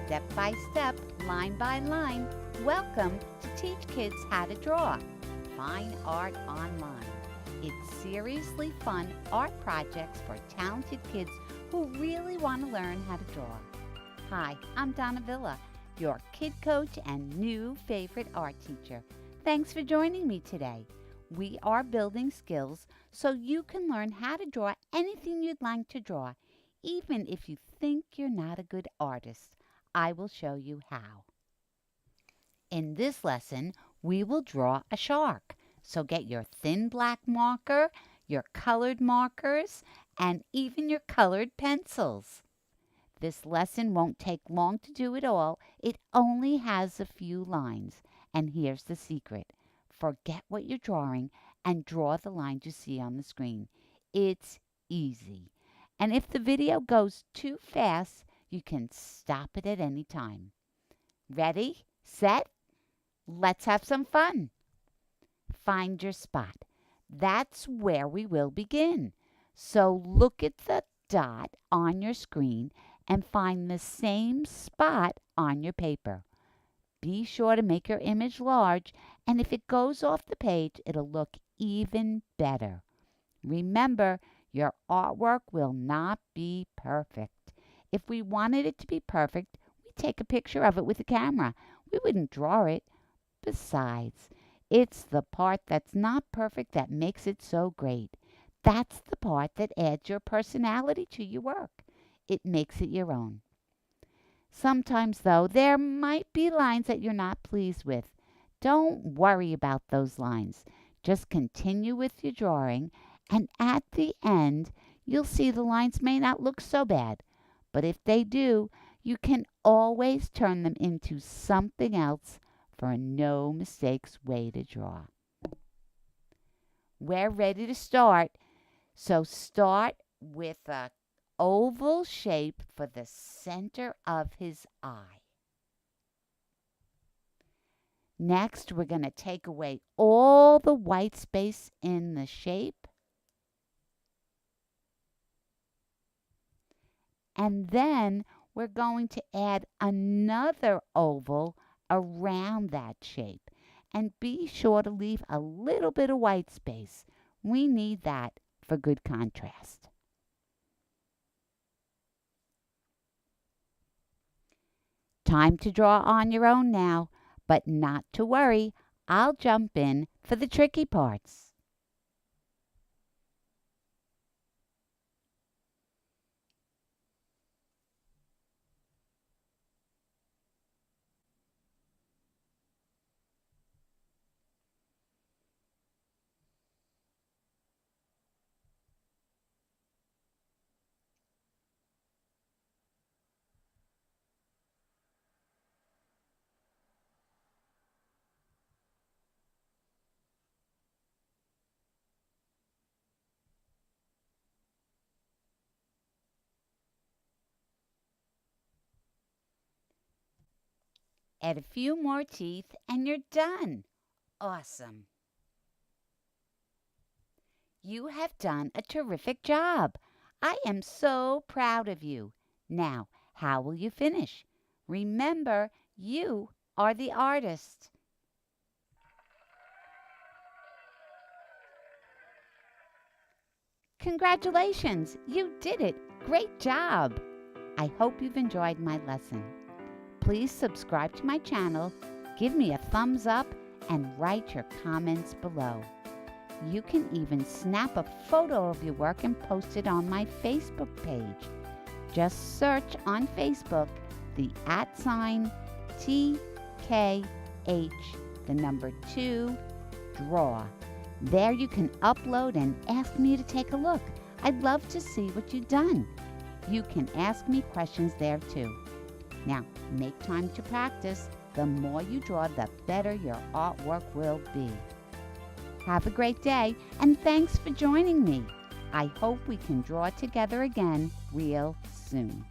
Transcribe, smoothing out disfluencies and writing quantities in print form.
Step by step, line by line, welcome to Teach Kids How to Draw. Fine Art Online. It's seriously fun art projects for talented kids who really want to learn how to draw. Hi, I'm Donna Villa, your kid coach and new favorite art teacher. Thanks for joining me today. We are building skills so you can learn how to draw anything you'd like to draw, even if you think you're not a good artist. I will show you how. In this lesson, we will draw a shark. So get your thin black marker, your colored markers, and even your colored pencils. This lesson won't take long to do it all. It only has a few lines. And here's the secret. Forget what you're drawing and draw the lines you see on the screen. It's easy. And if the video goes too fast, you can stop it at any time. Ready? Set? Let's have some fun. Find your spot. That's where we will begin. So look at the dot on your screen and find the same spot on your paper. Be sure to make your image large, and if it goes off the page, it'll look even better. Remember, your artwork will not be perfect. If we wanted it to be perfect, we'd take a picture of it with a camera. We wouldn't draw it. Besides, it's the part that's not perfect that makes it so great. That's the part that adds your personality to your work. It makes it your own. Sometimes, though, there might be lines that you're not pleased with. Don't worry about those lines. Just continue with your drawing, and at the end, you'll see the lines may not look so bad. But if they do, you can always turn them into something else for a no mistakes way to draw. We're ready to start. So start with a oval shape for the center of his eye. Next, we're going to take away all the white space in the shape. And then we're going to add another oval around that shape. And be sure to leave a little bit of white space. We need that for good contrast. Time to draw on your own now, but not to worry. I'll jump in for the tricky parts. Add a few more teeth and you're done. Awesome. You have done a terrific job. I am so proud of you. Now, how will you finish? Remember, you are the artist. Congratulations, you did it. Great job. I hope you've enjoyed my lesson. Please subscribe to my channel, give me a thumbs up, and write your comments below. You can even snap a photo of your work and post it on my Facebook page. Just search on Facebook the @TKH 2 There you can upload and ask me to take a look. I'd love to see what you've done. You can ask me questions there too. Now, make time to practice. The more you draw, the better your artwork will be. Have a great day, and thanks for joining me. I hope we can draw together again real soon.